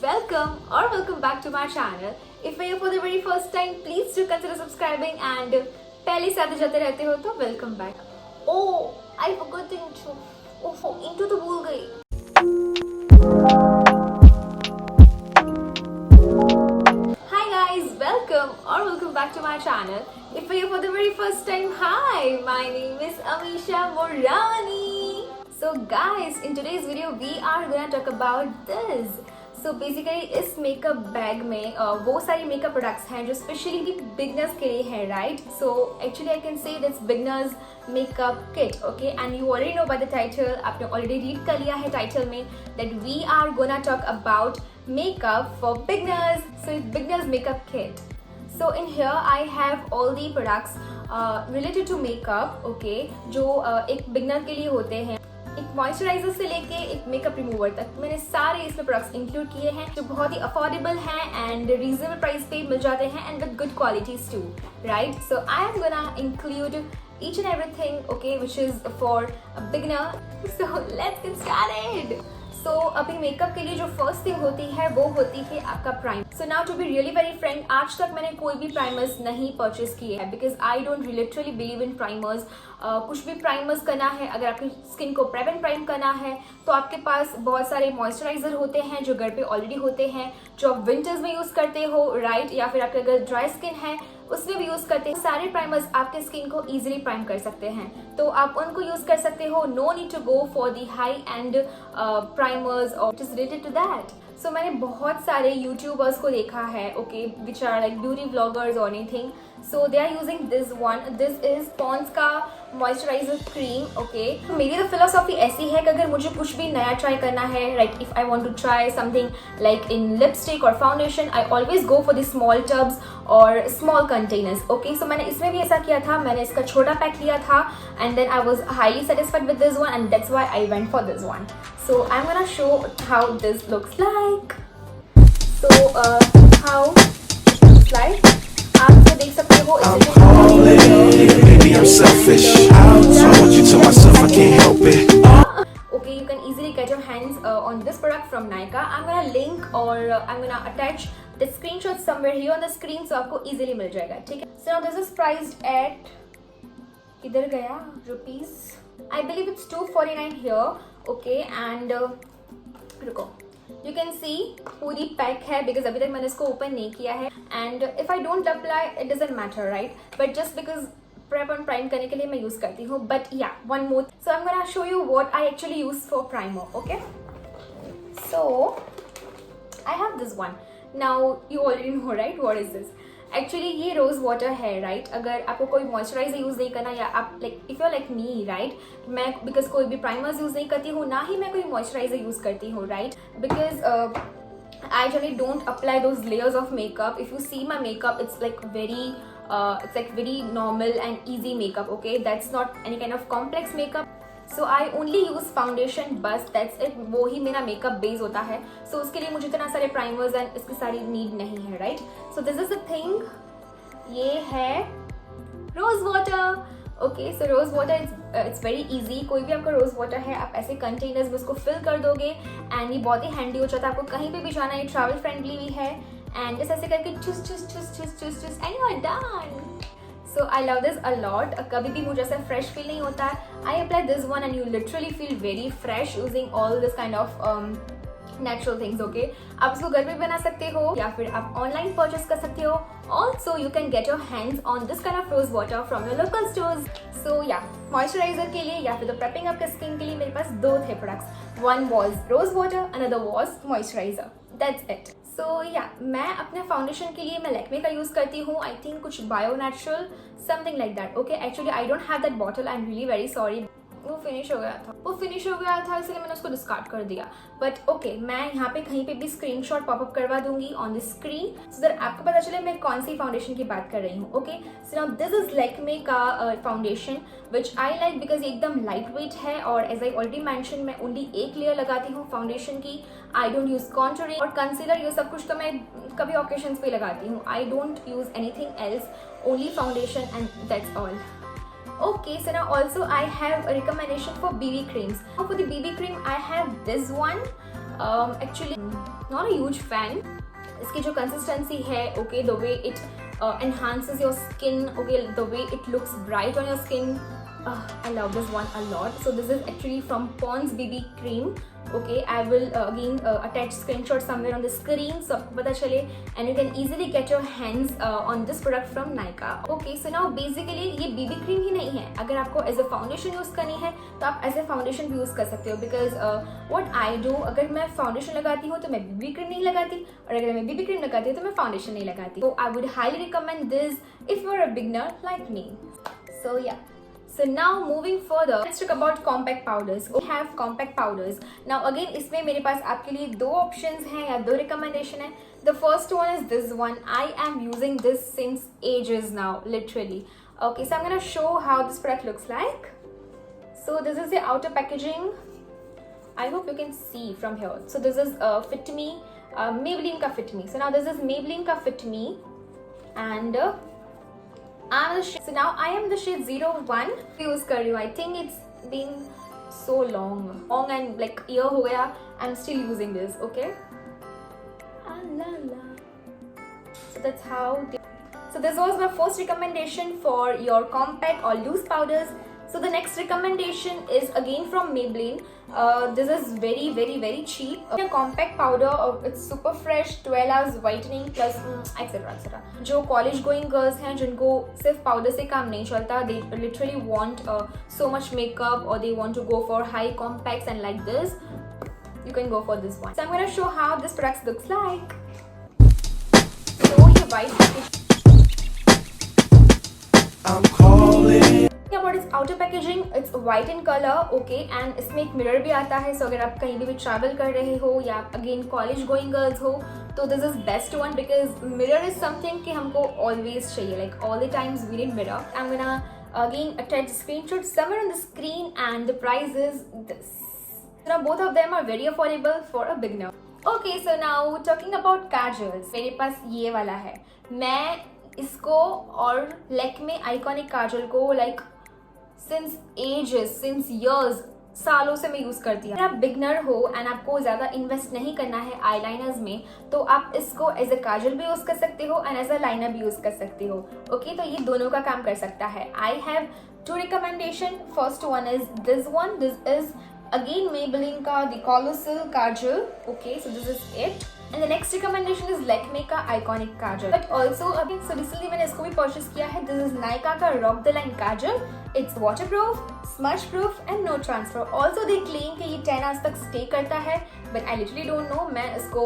welcome or welcome back to my channel. If you're here for the very first time, please do consider subscribing and पहले से आते जाते रहते हो तो welcome back. Oh, I forgot the intro. Oh, intro तो भूल गई. Hi guys, welcome or welcome back to my channel. If you're here for the very first time, hi, my name is Amisha Morani. So guys, in today's video we are gonna talk about this. So basically इस makeup bag में वो सारी makeup products हैं जो specially beginners के लिए है, right? So actually I can say that's beginners makeup kit, okay? And you already know by the title, आपने ऑलरेडी रीड कर लिया है टाइटल में that we are gonna talk about makeup for beginners. So it's beginners makeup kit. So in here I have all the products related to makeup, okay? जो एक beginner के लिए होते हैं. एक मॉइस्चराइजर से लेके एक मेकअप रिमूवर तक मैंने सारे इसमें प्रोडक्ट्स इंक्लूड किए हैं जो बहुत ही अफोर्डेबल हैं एंड रीजनेबल प्राइस पे मिल जाते हैं and with good qualities too, right? So I am gonna include each and everything, okay, which is for a beginner. So let's get started. So अभी मेकअप के लिए जो फर्स्ट थिंग होती है वो होती है आपका primer. So now to be really very frank, आज तक मैंने कोई भी प्राइमर्स नहीं परचेज किए हैं because I don't literally believe in primers. कुछ भी प्राइमर्स करना है, अगर आपकी स्किन को प्रेप एंड प्राइम करना है तो आपके पास बहुत सारे मॉइस्चराइजर होते हैं जो घर पे ऑलरेडी होते हैं, जो आप विंटर्स में यूज करते हो, राइट? या फिर आपके अगर ड्राई स्किन है उसमें भी यूज करते हैं. सारे प्राइमर्स आपके स्किन को इजीली प्राइम कर सकते हैं, तो आप उनको यूज कर सकते हो. No need to go for the high end primers और it is related to that. So मैंने बहुत सारे यूट्यूबर्स को देखा है, okay, which are like beauty vloggers और anything. So they are using this one. This is Pond's का moisturiser cream, okay? मेरी तो फिलोसॉफी ऐसी है कि अगर मुझे कुछ भी नया ट्राई करना है, right, if I want to try something like in lipstick और foundation, I always go for the small tubs और स्मॉल कंटेनर्स, ओके? सो मैंने इसमें भी ऐसा किया था. मैंने इसका छोटा पैक लिया था and then I was highly satisfied with this one and that's why I went for this one. So I am gonna show how this looks like. So how it looks like, आप इसमें देख सकते हो. Maybe I'm selfish. So I want you to myself, I can't help it. Okay, you can easily get your hands on this product from Nykaa. I'm gonna link or I'm gonna attach the screenshot somewhere here on the screen so आपको easily मिल जाएगा, ठीक है? So now this is priced at किधर गया rupees? I believe it's 249 here, okay? And रुको, you can see पूरी pack है because अभी तक मैंने इसको ओपन नहीं किया है. And if I don't apply it doesn't matter, right? But just because prep and prime करने के लिए मैं यूज करती हूँ. बट या one more, so I am gonna show you what I actually use for primer, okay? So I have this one. Now you already no, right, what is this? Actually ये rose water है, right? अगर आपको कोई moisturiser use नहीं करना या आप like if you like me, right, मैं बिकॉज कोई भी प्राइमर्स यूज नहीं करती हूँ, ना ही मैं कोई मॉइस्चराइजर यूज करती हूँ, right? Because I actually don't apply those layers of makeup. If you see my makeup, it's like very normal and easy makeup, okay? That's not any kind of complex makeup. So I only use foundation, बस that's it. वो ही मेरा makeup base होता है. So उसके लिए मुझे इतना सारे primers and इसकी सारी need नहीं है, right? So this is the thing. ये है rose water. Okay, so rose water it's very easy. कोई भी आपका रोज वाटर है, आप ऐसे कंटेनर्स में उसको फिल कर दोगे एंड ये बहुत ही हैंडी हो जाता है. आपको कहीं पे भी जाना है, ये ट्रैवल फ्रेंडली भी है एंड जैसे ऐसे करके चुस चुस चुस चुस चुस चुस and you are done. So I love this a lot. कभी भी मुझे ऐसा फ्रेश फील नहीं होता है. I apply this one and you literally feel very fresh using all this kind of natural things, okay? आप इसको घर में बना सकते हो या फिर आप ऑनलाइन परचेस कर सकते हो. Also you can get your hands on this kind of rose water from your local stores. So या मॉइस्चराइजर के लिए या फिर द प्रेपिंग आपके स्किन के लिए मेरे पास दो थे products. One was rose water, another was moisturiser. That's it. So या मैं अपने फाउंडेशन के लिए मैं लैक्मे का यूज करती हूँ. आई थिंक कुछ bio natural something like that, okay? Actually I don't have that bottle. I am really very sorry. वो फिनिश हो गया था इसलिए मैंने उसको डिस्कार्ड कर दिया. बट ओके, मैं यहाँ पे कहीं पे भी स्क्रीनशॉट पॉपअप करवा दूंगी on the screen so that आपको पता चले मैं कौन सी फाउंडेशन की बात कर रही हूँ, okay? So now this is Lakme का foundation which I like because ये एकदम लाइट वेट है और एज आई ऑलरेडी मैंशन मैं ओनली एक लेयर लगाती हूँ फाउंडेशन की. आई डोंट यूज कॉन्टूरिंग और कंसीलर, ये सब कुछ तो मैं कभी ओकेजन्स पे लगाती हूँ. आई don't use anything else, only foundation and that's all. Okay, so now also I have a recommendation for BB creams. Now for the BB cream I have this one. Actually not a huge fan. इसकी जो consistency है, okay, the way it enhances your skin, okay, the way it looks bright on your skin, I love this one a lot. So this is actually from Pond's BB cream. Okay, I will again attach screenshot somewhere on the screen so आपको पता चले, and you can easily get your hands on this product from Nykaa. Okay, so now basically ये BB cream ही नहीं है. अगर आपको as a foundation use करनी है तो आप as a foundation भी use कर सकते हो, because what I do, अगर मैं foundation लगाती हूँ तो मैं BB cream नहीं लगाती, और अगर मैं BB cream लगाती हूँ तो मैं foundation नहीं लगाती. So I would highly recommend this if you are a beginner like me. So yeah. So now moving further, let's talk about compact powders. We have compact powders. Now again, इसमें मेरे पास आपके लिए दो options हैं या दो recommendation है. The first one is this one. I am using this since ages now, literally. Okay, so I'm gonna show how this product looks like. So this is the outer packaging. I hope you can see from here. So this is Fit Me, Maybelline का Fit Me. So now this is Maybelline का Fit Me, and so now I am the shade 01 use कर रही हूँ. I think it's been so long and like year हो गया. I'm still using this. Okay. So that's how. So this was my first recommendation for your compact or loose powders. So the next recommendation is again from Maybelline. This is very very very cheap. A compact powder. It's super fresh, 12 hours whitening plus etc etc. जो college going girls हैं जिनको सिर्फ powder से काम नहीं चलता, they literally want so much makeup, or they want to go for high compacts, and like this, you can go for this one. So I'm going to show how this product looks like. So ये white package. I'm calling. About its outer packaging, it's white in color, okay, and इसमें एक mirror भी आता है. So अगर आप कहीं भी travel कर रहे हो या again college going girls हो, तो this is best one, because mirror is something कि हमको always चाहिए, like all the times we need mirror. I'm gonna again attach the screenshot somewhere on the screen, and the price is this. Now both of them are very affordable for a beginner. Okay, so now talking about kajals, मेरे पास ये वाला है. मैं इसको और Lakme Iconic काजल को like since ages, since years, सालों से मैं यूज करती हूँ. अगर आप बिगनर हो एंड आपको ज्यादा इन्वेस्ट नहीं करना है आईलाइनर्स में, तो आप इसको एज अ काजल भी यूज कर सकते हो एंड एज अ लाइनर भी यूज कर सकते हो. ओके, तो ये दोनों का काम कर सकता है. I have two recommendation. First one is this one. This is again Maybelline का the Colossal kajal. Okay, so this is it. And the next recommendation is Lakme का Iconic काजल. But also अभी so recently मैंने इसको भी purchase किया है. This is Nykaa का Rock the Line Kajal. It's waterproof, smudge proof and no transfer. Also they claim कि ये 10 hours तक stay करता है, but I literally don't know. मैं इसको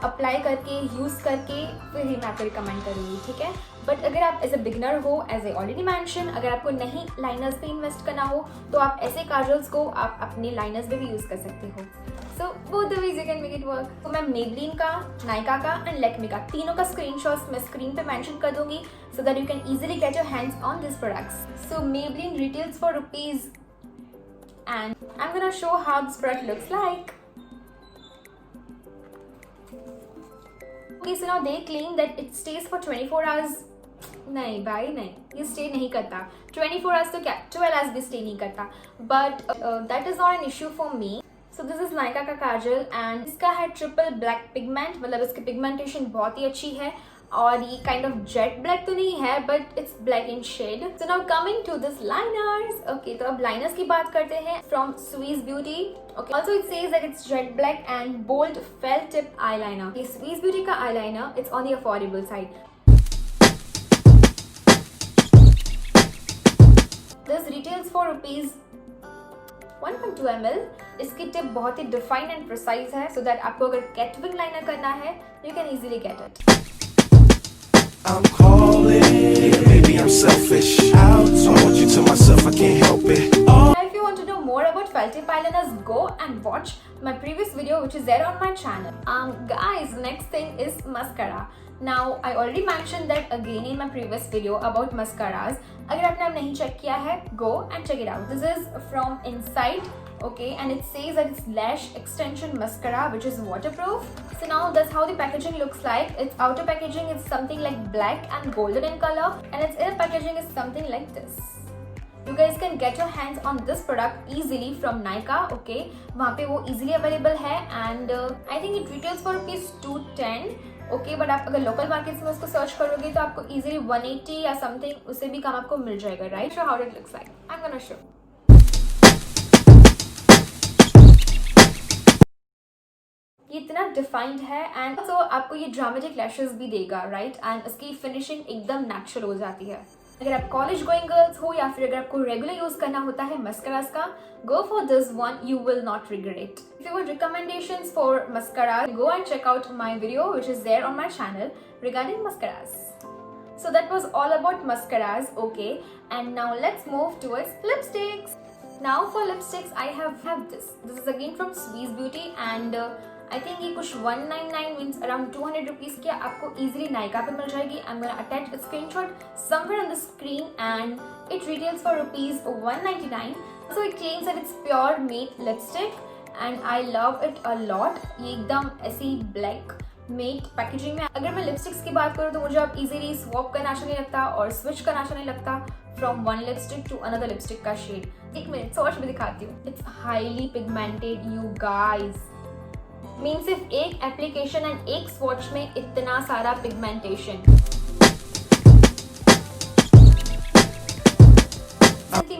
apply करके use करके फिर ही मैं आपको recommend करूँगी, ठीक है. बट अगर आप एज ए बिगनर हो, एज ए ऑलरेडी मैंशन, अगर आपको नहीं लाइनर्स पे इन्वेस्ट करना हो, तो आप ऐसे काजल्स को आप अपने लाइनर्स पे भी यूज कर सकते हो. So both the ways you can make it work. तो मैं Maybelline का, Nykaa का एंड Lakme का तीनों का स्क्रीनशॉट्स मैं स्क्रीन पे मेंशन कर दूंगी, so that you can easily get your hands on these products. So Maybelline retails for rupees, and I'm gonna show how this product looks like. Okay, so now they claim that it stays for 24 hours. नहीं भाई नहीं, ये stay नहीं करता. 24 hours तो क्या 12 hours भी stay नहीं करता. But that is not an issue for me. So this is Nykaa का काजल एंड इसका है ट्रिपल ब्लैक पिगमेंट, मतलब इसकी पिगमेंटेशन बहुत ही अच्छी है. और ये काइंड ऑफ जेट ब्लैक तो नहीं है, but it's black in shade. So now coming to this liners. Okay, तो अब लाइनर्स की बात करते हैं from Swiss Beauty. Okay. Also it says that it's jet black and bold felt tip eyeliner. ये Swiss Beauty का eyeliner, it's on the affordable side. This retails for rupees 1.2 ml. इसकी tip बहुत ही define and precise है, so that आपको अगर कैटविंग liner करना है, you can easily get it. I'm calling. Maybe I'm selfish. I want you to myself. I can't help it. If you want to know more about felt tip eyeliners, go and watch my previous video, which is there on my channel. Guys, next thing is mascara. Now I already mentioned that again in my previous video about mascaras. अगर आपने अब नहीं check किया है, go and check it out. This is from Inside. Okay, and it says that it's lash extension mascara, which is waterproof. So now that's how the packaging looks like. Its outer packaging is something like black and golden in color, and its inner packaging is something like this. You guys can get your hands on this product easily from Nykaa. Okay, वहाँ पे वो easily available है and I think it retails for ₹210. Okay but आप अगर local markets में उसको search करोगे तो आपको इजीली 180 या समथिंग उससे भी कम आपको मिल जाएगा, right? Show how it looks like, I am gonna show. ये इतना डिफाइंड है एंड तो आपको ये ड्रामेटिक लैशेस भी देगा, राइट? एंड इसकी फिनिशिंग एकदम नेचुरल हो जाती है। अगर आप कॉलेज गोइंग गर्ल्स हो या फिर अगर आपको रेगुलर यूज करना होता है मस्करास का, go for this one, you will not regret. If you want recommendations for mascaras, go and check out my video which is there on my channel regarding mascaras. So that was all about mascaras, okay? And now let's move towards lipsticks. Now for lipsticks, I have this. This is again from Swiss Beauty and I think ये कुछ 199 means around 200 rupees की आपको easily Nykaa पे मिल जाएगी. I'm gonna attach a screenshot somewhere on the screen and it retails for ₹199. So it claims that it's pure matte lipstick and I love it a lot. ये एकदम ऐसी black matte packaging में। अगर मैं lipsticks की बात करूँ तो मुझे अब easily swap करना अच्छा नहीं लगता और switch करना अच्छा नहीं लगता from one lipstick to another lipstick का shade। एक मिनट swatch भी दिखाती हूँ। It's highly pigmented, you guys. Mean सिर्फ एक एप्लीकेशन एंड एक स्वॉच में इतना सारा पिगमेंटेशन।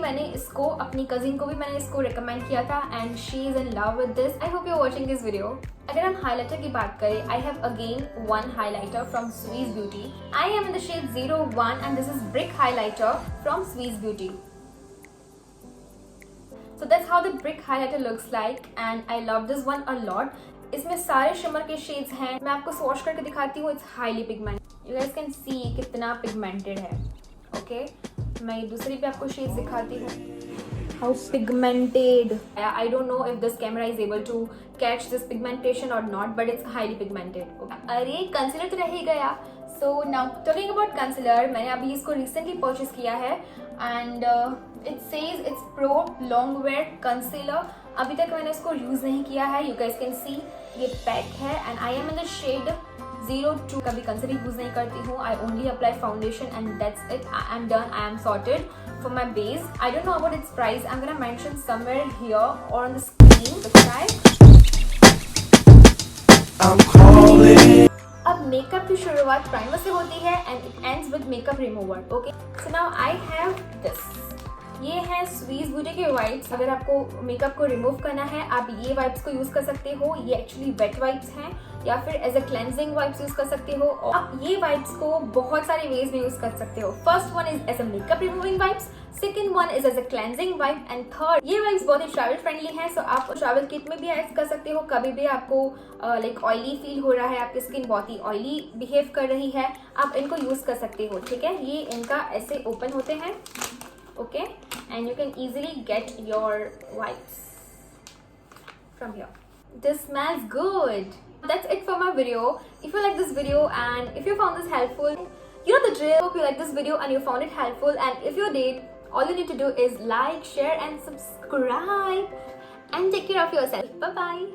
मैंने इसको अपनी कजिन को भी मैंने इसको रिकमेंड किया था and she is in love with this. I hope you are watching this video. अगर हम हाइलाइटर की बात करें, I have again one highlighter from Swiss Beauty. I am in the shade 01 and this is brick highlighter from Swiss Beauty. So that's how the brick highlighter looks like and I love this one a lot. इसमें सारे shimmer के shades हैं। मैं आपको swatch करके दिखाती हूँ। It's highly pigmented, you guys can see कितना पिगमेंटेड है। ओके मैं ये दूसरी पे आपको शेड्स दिखाती हूँ। How pigmented, I don't know if this camera is able to catch this pigmentation और not but it's highly pigmented. अरे कंसीलर तो रह ही गया। So now talking about concealer, मैंने अभी इसको रिसेंटली परचेज किया है and it says it's pro long wear concealer. अभी तक मैंने इसको यूज नहीं किया है। यू गाइस कैन सी ये पैक है and I am in the shade 02। कभी कंसीलर यूज नहीं करती हूँ। I only apply foundation and that's it. I am done, I am sorted for my base. I don't know about its price, I am gonna mention somewhere here और on the screen. अब makeup की शुरुआत primer से होती है and it ends with makeup remover. Okay so now I have this. ये है Swiss beauty के वाइप्स। अगर आपको मेकअप को रिमूव करना है आप ये वाइप्स को यूज कर सकते हो। ये एक्चुअली वेट वाइप्स हैं या फिर as a cleansing wipes use कर सकते हो। और आप ये वाइप्स को बहुत सारे वेज में यूज कर सकते हो। First one is as a makeup removing wipes, second one is as a cleansing wipe and third ये वाइप्स बहुत ही ट्रैवल फ्रेंडली है। सो आप ट्रैवल किट में भी ऐड कर सकते हो। कभी भी आपको लाइक ऑयली फील हो रहा है, आपकी स्किन बहुत ही ऑयली बिहेव कर रही है, आप इनको यूज कर सकते हो। ठीक है, ये इनका ऐसे ओपन होते हैं। Okay, and you can easily get your wipes from here. This smells good. That's it for my video. If you like this video and if you found this helpful, you know the drill. Hope you like this video and you found it helpful, and if you did, all you need to do is like, share and subscribe and take care of yourself. Bye bye.